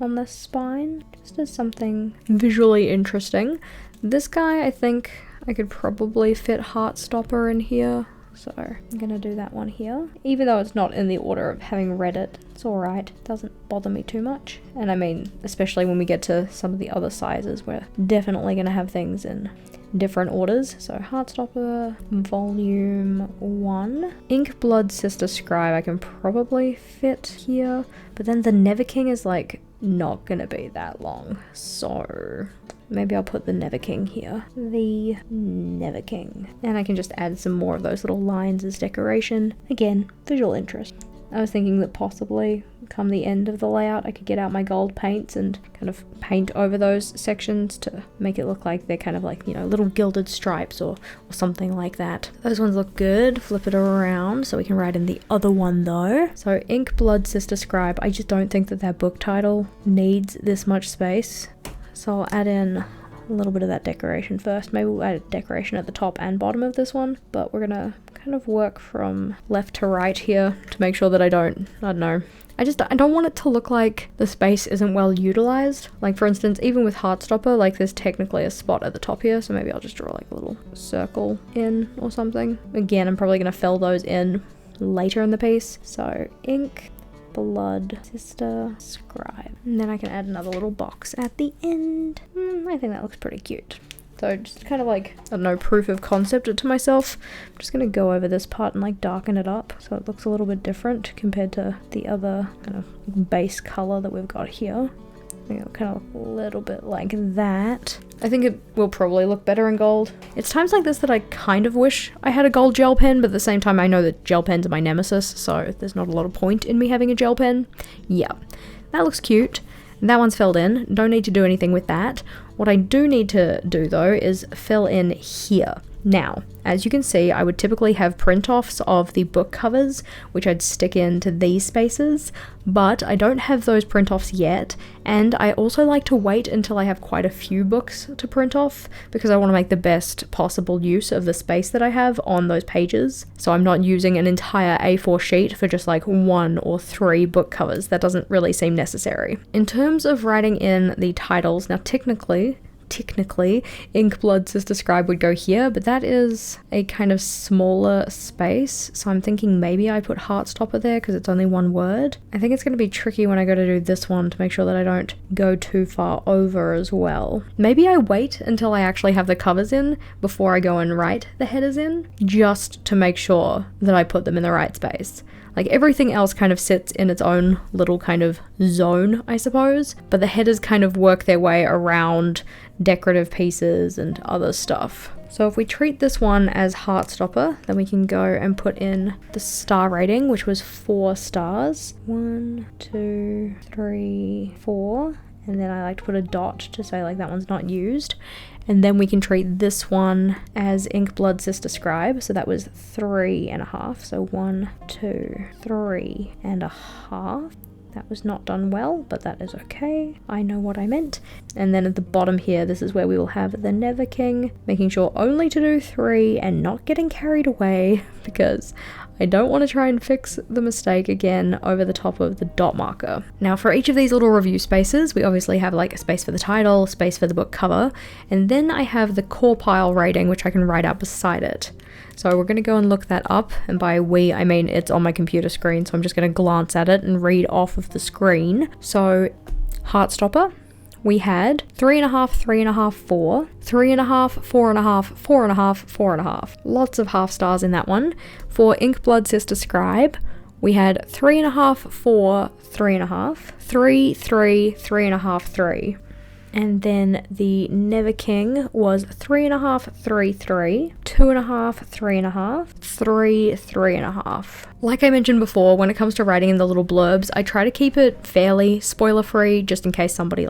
on this spine, just as something visually interesting. This guy, I think I could probably fit Heartstopper in here, so I'm gonna do that one here. Even though it's not in the order of having read it, it's alright, it doesn't bother me too much. And I mean, especially when we get to some of the other sizes, we're definitely gonna have things in different orders. So Heartstopper, volume 1. Inkblood Sister Scribe I can probably fit here, but then the Neverking is like not gonna be that long, so maybe I'll put the Neverking here. The Neverking. And I can just add some more of those little lines as decoration. Again, visual interest. I was thinking that possibly come the end of the layout I could get out my gold paints and kind of paint over those sections to make it look like they're kind of like, you know, little gilded stripes or something like that. Those ones look good. Flip it around so we can write in the other one though. So Inkblood Sister Scribe, I just don't think that that book title needs this much space. So I'll add in a little bit of that decoration first. Maybe we'll add a decoration at the top and bottom of this one, but we're gonna kind of work from left to right here to make sure that I don't know. I don't want it to look like the space isn't well utilized. Like for instance, even with Heartstopper, like there's technically a spot at the top here, so maybe I'll just draw like a little circle in or something. Again, I'm probably gonna fill those in later in the piece. So Inkblood Sister Scribe. And then I can add another little box at the end. I think that looks pretty cute. So just kind of like, I don't know, proof of concept to myself. I'm just going to go over this part and like darken it up so it looks a little bit different compared to the other kind of base color that we've got here. I think it'll kind of look a little bit like that. I think it will probably look better in gold. It's times like this that I kind of wish I had a gold gel pen, but at the same time I know that gel pens are my nemesis, so there's not a lot of point in me having a gel pen. Yeah, that looks cute. That one's filled in. Don't need to do anything with that. What I do need to do though is fill in here. Now, as you can see, I would typically have print-offs of the book covers, which I'd stick into these spaces, but I don't have those print-offs yet, and I also like to wait until I have quite a few books to print off, because I want to make the best possible use of the space that I have on those pages. So I'm not using an entire A4 sheet for just like 1 or 3 book covers. That doesn't really seem necessary. In terms of writing in the titles, now technically, Inkblood Sister Scribe would go here, but that is a kind of smaller space, so I'm thinking maybe I put Heartstopper there because it's only one word. I think it's going to be tricky when I go to do this one to make sure that I don't go too far over as well. Maybe I wait until I actually have the covers in before I go and write the headers in, just to make sure that I put them in the right space. Like everything else kind of sits in its own little kind of zone, I suppose, but the headers kind of work their way around decorative pieces and other stuff. So if we treat this one as Heartstopper, then we can go and put in the star rating, which was 4 stars. 1, 2, 3, 4. And then I like to put a dot to say like that one's not used. And then we can treat this one as Inkblood Sister Scribe. So that was 3.5. So 1, 2, 3.5. That was not done well, but that is okay. I know what I meant. And then at the bottom here, this is where we will have the Neverking, making sure only to do 3 and not getting carried away, because I don't want to try and fix the mistake again over the top of the dot marker. Now for each of these little review spaces, we obviously have like a space for the title, space for the book cover, and then I have the core pile rating, which I can write out beside it. So we're going to go and look that up, and by we I mean it's on my computer screen, so I'm just going to glance at it and read off of the screen. So Heartstopper, we had 3.5, 3.5, 4, 3.5, 4.5, 4.5, 4.5. Lots of half stars in that one. For Inkblood Sister Scribe, we had 3.5, 4, 3.5, 3, 3, 3.5, 3. And then the Never King was 3.5, 3, 3, 2.5, 3.5, 3, 3.5. Like I mentioned before, when it comes to writing in the little blurbs, I try to keep it fairly spoiler-free, just in case somebody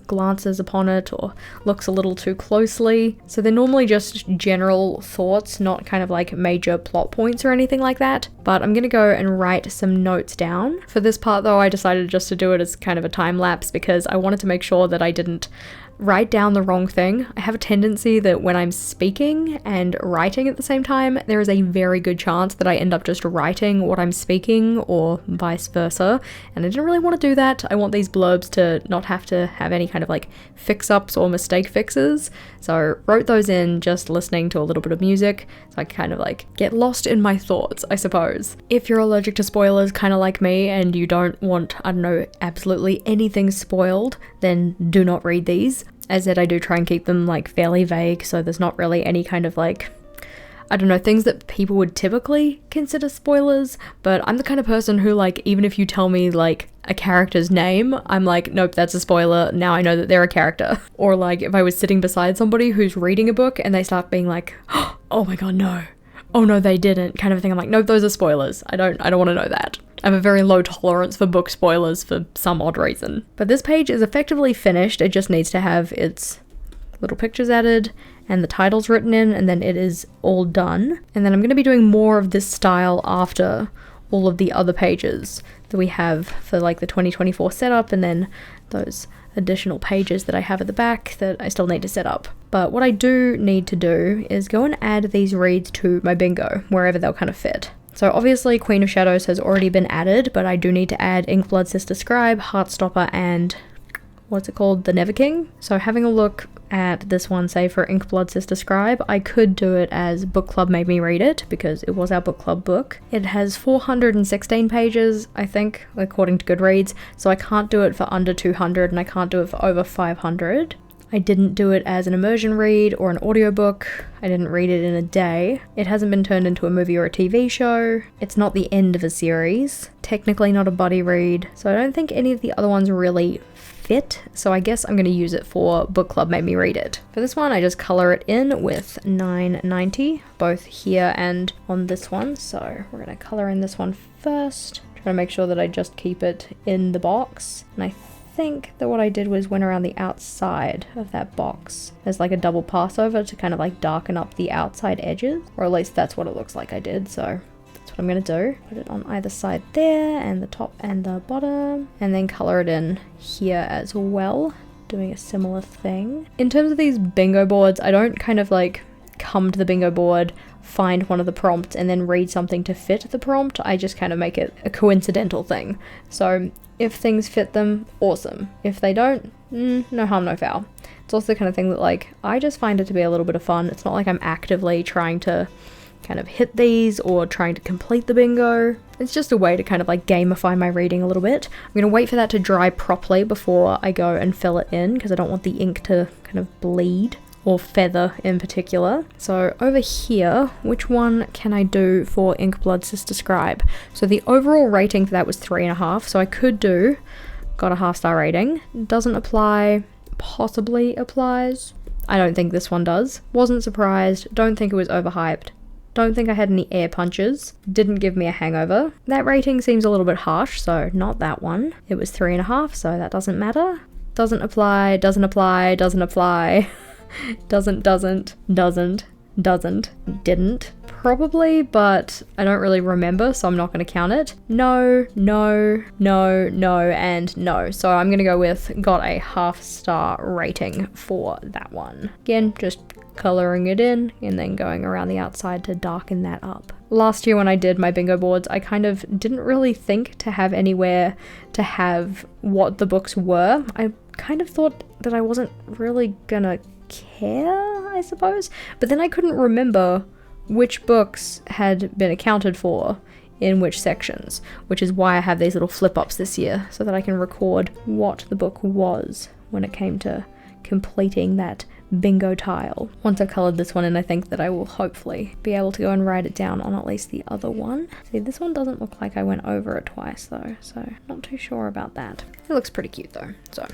glances upon it or looks a little too closely. So they're normally just general thoughts, not kind of like major plot points or anything like that. But I'm gonna go and write some notes down. For this part though, I decided just to do it as kind of a time lapse because I wanted to make sure that I didn't write down the wrong thing. I have a tendency that when I'm speaking and writing at the same time, there is a very good chance that I end up just writing what I'm speaking or vice versa, and I didn't really want to do that. I want these blurbs to not have to have any kind of fix-ups or mistake fixes, so wrote those in just listening to a little bit of music, so I kind of get lost in my thoughts, I suppose. If you're allergic to spoilers, kind of like me, and you don't want, I don't know, absolutely anything spoiled, then do not read these. As said, I do try and keep them fairly vague, so there's not really any kind of I don't know, things that people would typically consider spoilers, but I'm the kind of person who even if you tell me a character's name, I'm nope, that's a spoiler, now I know that they're a character. Or if I was sitting beside somebody who's reading a book and they start being oh my god, no, oh no they didn't, kind of thing, I'm nope, those are spoilers, I don't want to know that. I have a very low tolerance for book spoilers for some odd reason. But this page is effectively finished, it just needs to have its little pictures added and the titles written in, and then it is all done. And then I'm going to be doing more of this style after all of the other pages that we have for the 2024 setup, and then those additional pages that I have at the back that I still need to set up. But what I do need to do is go and add these reads to my bingo, wherever they'll kind of fit. So obviously Queen of Shadows has already been added, but I do need to add Inkblood Sister Scribe, Heartstopper, and what's it called? The Never King. So having a look at this one, say for Inkblood Sister Scribe, I could do it as Book Club made me read it, because it was our book club book. It has 416 pages, I think, according to Goodreads, so I can't do it for under 200 and I can't do it for over 500. I didn't do it as an immersion read or an audiobook. I didn't read it in a day. It hasn't been turned into a movie or a TV show. It's not the end of a series. Technically not a buddy read. So I don't think any of the other ones really fit. So I guess I'm going to use it for Book Club Made Me Read It. For this one, I just color it in with 990, both here and on this one. So we're going to color in this one first. Try to make sure that I just keep it in the box. And I think that what I did was went around the outside of that box. There's a double pass over to kind of darken up the outside edges, or at least that's what it looks like I did, so that's what I'm gonna do. Put it on either side there, and the top and the bottom, and then color it in here as well, doing a similar thing. In terms of these bingo boards, I don't kind of come to the bingo board, find one of the prompts, and then read something to fit the prompt. I just kind of make it a coincidental thing. So if things fit them, awesome. If they don't, no harm, no foul. It's also the kind of thing that I just find it to be a little bit of fun. It's not like I'm actively trying to kind of hit these or trying to complete the bingo. It's just a way to kind of gamify my reading a little bit. I'm going to wait for that to dry properly before I go and fill it in, because I don't want the ink to kind of bleed, or feather in particular. So over here, which one can I do for Inkblood Sister Scribe? So the overall rating for that was 3.5, so I could do, got a 5-star rating. Doesn't apply, possibly applies. I don't think this one does. Wasn't surprised, don't think it was overhyped. Don't think I had any air punches. Didn't give me a hangover. That rating seems a little bit harsh, so not that one. It was 3.5, so that doesn't matter. Doesn't apply, doesn't apply, doesn't apply. Doesn't, didn't. Probably, but I don't really remember, so I'm not going to count it. No, no, no, no, and no. So I'm going to go with got a 5-star rating for that one. Again, just coloring it in and then going around the outside to darken that up. Last year when I did my bingo boards, I kind of didn't really think to have anywhere to have what the books were. I kind of thought that I wasn't really gonna care, I suppose, but then I couldn't remember which books had been accounted for in which sections, which is why I have these little flip-ups this year, so that I can record what the book was when it came to completing that bingo tile. Once I've coloured this one in, I think that I will hopefully be able to go and write it down on at least the other one. See, this one doesn't look like I went over it twice though, so not too sure about that. It looks pretty cute though, so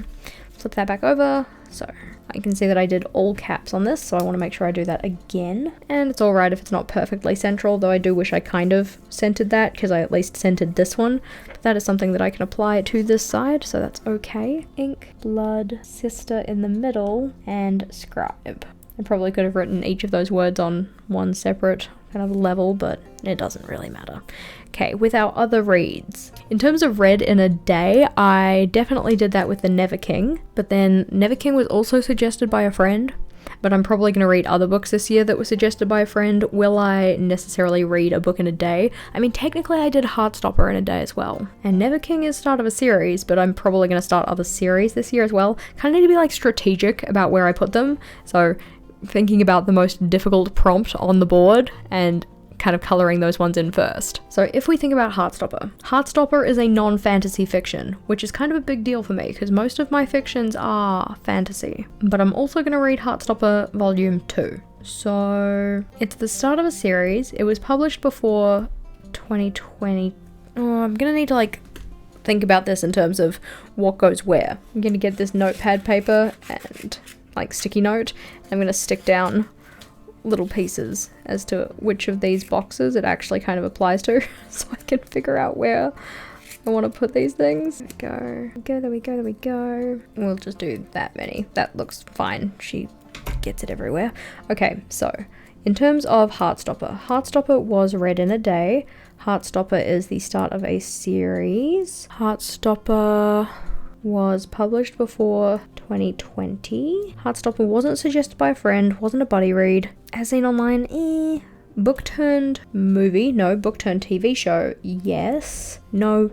flip that back over, So I can see that I did all caps on this, so I want to make sure I do that again. And it's alright if it's not perfectly central, though I do wish I kind of centered that, because I at least centered this one. But that is something that I can apply to this side, so that's okay. Ink, blood, sister in the middle, and scribe. I probably could have written each of those words on one separate kind of level, but it doesn't really matter. Okay, with our other reads. In terms of read in a day, I definitely did that with the Never King, but then Never King was also suggested by a friend, but I'm probably going to read other books this year that were suggested by a friend. Will I necessarily read a book in a day? I mean, technically I did Heartstopper in a day as well. And Never King is start of a series, but I'm probably going to start other series this year as well. Kind of need to be like strategic about where I put them. So thinking about the most difficult prompt on the board and kind of colouring those ones in first. So if we think about Heartstopper, Heartstopper is a non-fantasy fiction, which is kind of a big deal for me because most of my fictions are fantasy. But I'm also going to read Heartstopper Volume 2. So it's the start of a series. It was published before 2020. Oh, I'm going to need to like think about this in terms of what goes where. I'm going to get this notepad paper and like sticky note. I'm going to stick down little pieces as to which of these boxes it actually kind of applies to so I can figure out where I want to put these things. There we go. We'll just do that many. That looks fine. She gets it everywhere. Okay, so in terms of Heartstopper, Heartstopper was read in a day. Heartstopper is the start of a series. Heartstopper was published before 2020. Heartstopper wasn't suggested by a friend, wasn't a buddy read. As seen online, Book turned movie, no. Book turned TV show, yes. No.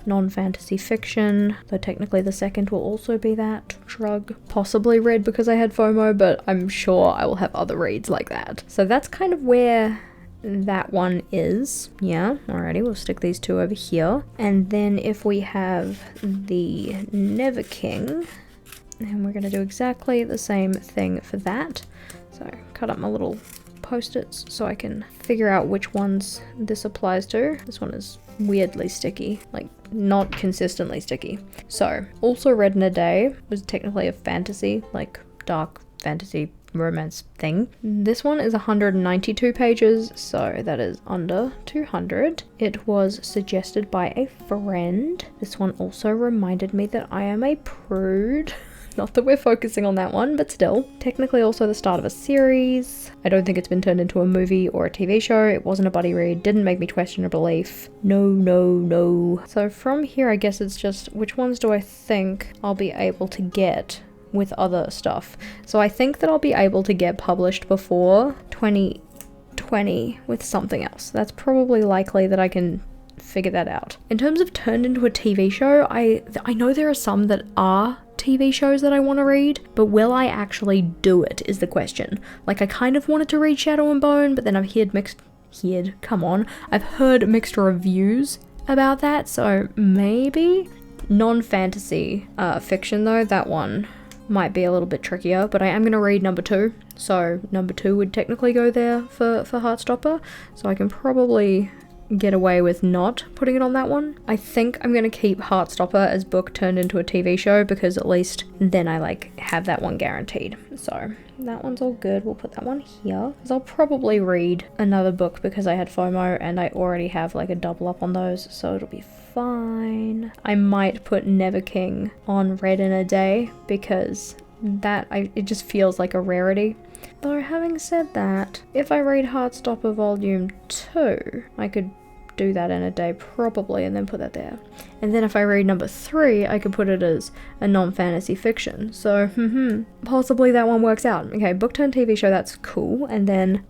Non-fantasy fiction, though technically the second will also be that. Shrug. Possibly read because I had FOMO, but I'm sure I will have other reads like that. So that's kind of where that one is. Yeah, alrighty, we'll stick these two over here. And then if we have the Never King, and we're going to do exactly the same thing for that. So cut up my little post-its so I can figure out which ones this applies to. This one is weirdly sticky, like not consistently sticky. So also read in a day was technically a fantasy, like dark fantasy romance thing. This one is 192 pages, so that is under 200. It was suggested by a friend. This one also reminded me that I am a prude. Not that we're focusing on that one, but still. Technically also the start of a series. I don't think it's been turned into a movie or a TV show. It wasn't a buddy read. Didn't make me question a belief. No. So from here, I guess it's just which ones do I think I'll be able to get with other stuff. So I think that I'll be able to get published before 2020 with something else. That's probably likely that I can figure that out. In terms of turned into a TV show, I know there are some that are TV shows that I want to read, but will I actually do it is the question. Like, I kind of wanted to read Shadow and Bone, but then I've I've heard mixed reviews about that, so maybe. Non-fantasy fiction though, that one might be a little bit trickier, but I am going to read number 2, so number 2 would technically go there for Heartstopper, so I can probably get away with not putting it on that one. I think I'm going to keep Heartstopper as book turned into a TV show because at least then I like have that one guaranteed. So that one's all good. We'll put that one here because I'll probably read another book because I had FOMO and I already have like a double up on those, so it'll be fine. I might put Never King on read in a day because it just feels like a rarity. Though having said that, if I read Heartstopper Volume 2, I could do that in a day probably and then put that there. And then if I read number 3, I could put it as a non-fantasy fiction. So, possibly that one works out. Okay, book turned TV show, that's cool. And then,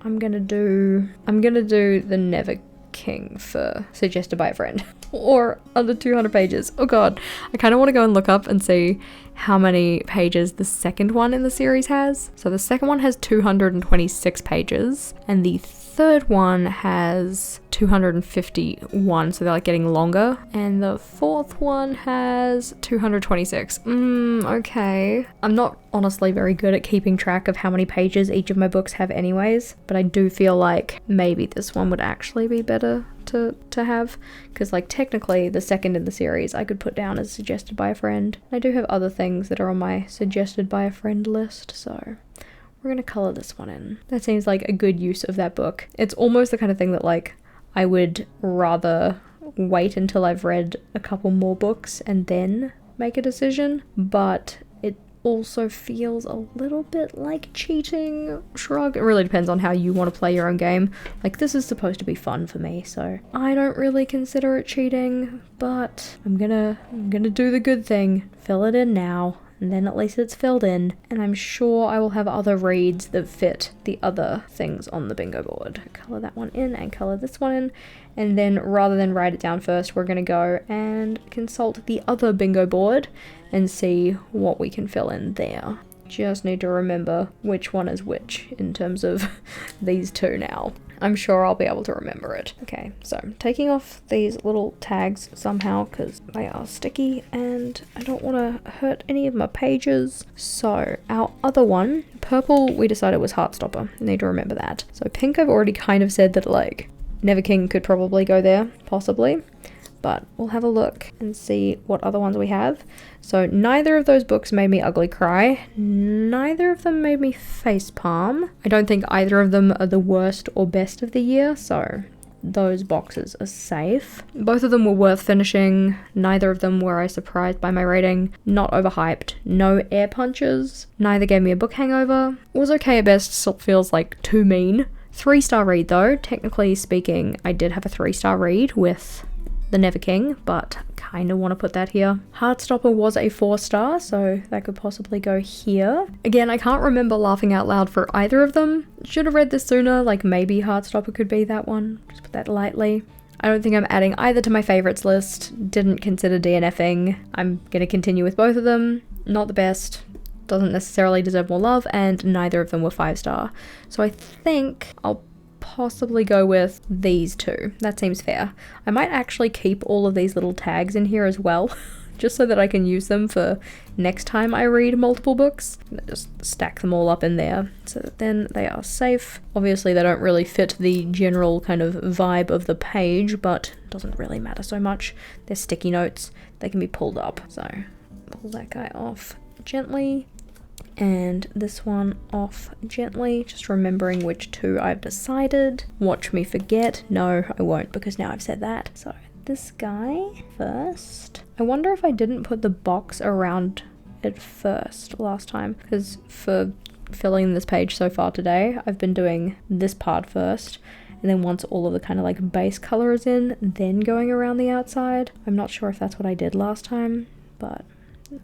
I'm gonna do the Never King for suggested by a friend. Or under 200 pages. Oh god, I kind of want to go and look up and see how many pages the second one in the series has. So the second one has 226 pages and the third one has 251, so they're like getting longer. And the fourth one has 226. Okay. I'm not honestly very good at keeping track of how many pages each of my books have anyways, but I do feel like maybe this one would actually be better to have, because like technically the second in the series I could put down as suggested by a friend. I do have other things that are on my suggested by a friend list, so we're gonna color this one in. That seems like a good use of that book. It's almost the kind of thing that like I would rather wait until I've read a couple more books and then make a decision, but it also feels a little bit like cheating. Shrug. It really depends on how you want to play your own game. Like, this is supposed to be fun for me, so I don't really consider it cheating, but I'm gonna do the good thing. Fill it in now, and then at least it's filled in, and I'm sure I will have other reads that fit the other things on the bingo board. Color that one in and color this one in, and then rather than write it down first, we're gonna go and consult the other bingo board and see what we can fill in there. Just need to remember which one is which in terms of these two now. I'm sure I'll be able to remember it. Okay, so taking off these little tags somehow because they are sticky and I don't want to hurt any of my pages. So our other one, purple, we decided was Heartstopper. Need to remember that. So pink, I've already kind of said that like Neverking could probably go there, possibly. But we'll have a look and see what other ones we have. So neither of those books made me ugly cry. Neither of them made me facepalm. I don't think either of them are the worst or best of the year, so those boxes are safe. Both of them were worth finishing. Neither of them were I surprised by my rating. Not overhyped. No air punches. Neither gave me a book hangover. Was okay at best, still feels like too mean. 3-star read though. Technically speaking, I did have a 3-star read with the Neverking, but kind of want to put that here. Heartstopper was a 4-star, so that could possibly go here. Again, I can't remember laughing out loud for either of them. Should have read this sooner, like maybe Heartstopper could be that one. Just put that lightly. I don't think I'm adding either to my favorites list. Didn't consider DNFing. I'm gonna continue with both of them. Not the best. Doesn't necessarily deserve more love, and neither of them were 5-star. So I think I'll possibly go with these two. That seems fair. I might actually keep all of these little tags in here as well, just so that I can use them for next time I read multiple books. Just stack them all up in there so that then they are safe. Obviously they don't really fit the general kind of vibe of the page, but it doesn't really matter so much. They're sticky notes. They can be pulled up. So pull that guy off gently. And this one off gently, just remembering which two I've decided. Watch me forget. No, I won't, because now I've said that. So this guy first. I wonder if I didn't put the box around it first last time, because for filling this page so far today, I've been doing this part first, and then once all of the kind of like base color is in, then going around the outside. I'm not sure if that's what I did last time, but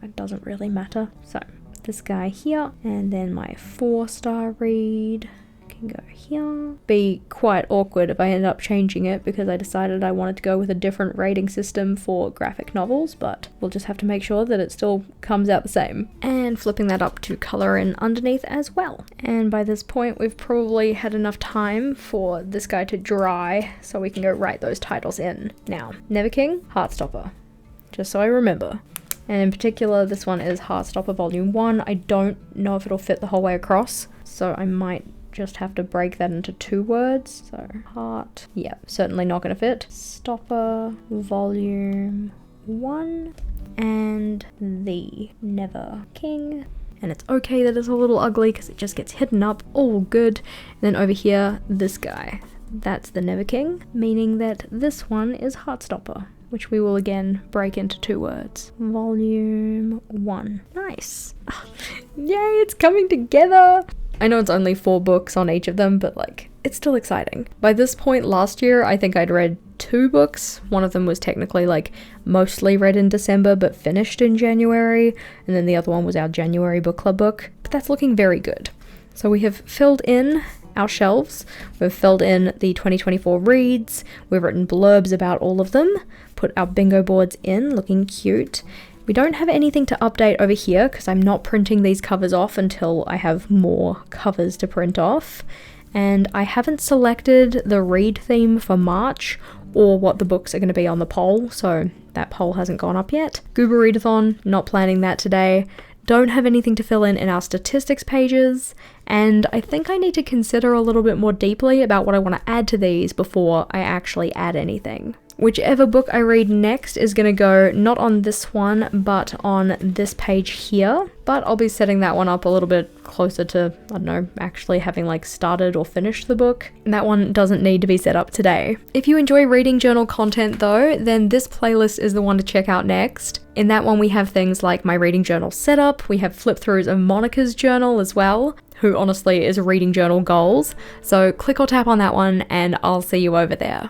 it doesn't really matter. So this guy here, and then my 4-star read can go here. Be quite awkward if I end up changing it because I decided I wanted to go with a different rating system for graphic novels, but we'll just have to make sure that it still comes out the same. And flipping that up to color in underneath as well. And by this point we've probably had enough time for this guy to dry so we can go write those titles in. Now, Neverking, Heartstopper, just so I remember. And in particular, this one is Heartstopper Volume 1. I don't know if it'll fit the whole way across, so I might just have to break that into 2 words. So, heart, yeah, certainly not gonna fit. Stopper Volume 1, and the Neverking. And it's okay that it's a little ugly because it just gets hidden up, all good. And then over here, this guy. That's the Neverking, meaning that this one is Heartstopper, which we will again break into 2 words. Volume 1. Nice. Yay, it's coming together. I know it's only 4 books on each of them, but like, it's still exciting. By this point last year, I think I'd read 2 books. One of them was technically like mostly read in December, but finished in January. And then the other one was our January book club book. But that's looking very good. So we have filled in our shelves, we've filled in the 2024 reads, we've written blurbs about all of them, put our bingo boards in, looking cute. We don't have anything to update over here because I'm not printing these covers off until I have more covers to print off. and I haven't selected the read theme for March or what the books are going to be on the poll, so that poll hasn't gone up yet. Google Readathon, not planning that today. Don't have anything to fill in our statistics pages, and I think I need to consider a little bit more deeply about what I want to add to these before I actually add anything. Whichever book I read next is going to go not on this one, but on this page here. But I'll be setting that one up a little bit closer to, I don't know, actually having like started or finished the book. And that one doesn't need to be set up today. If you enjoy reading journal content though, then this playlist is the one to check out next. In that one we have things like my reading journal setup, we have flip throughs of Monica's journal as well, who honestly is reading journal goals. So click or tap on that one and I'll see you over there.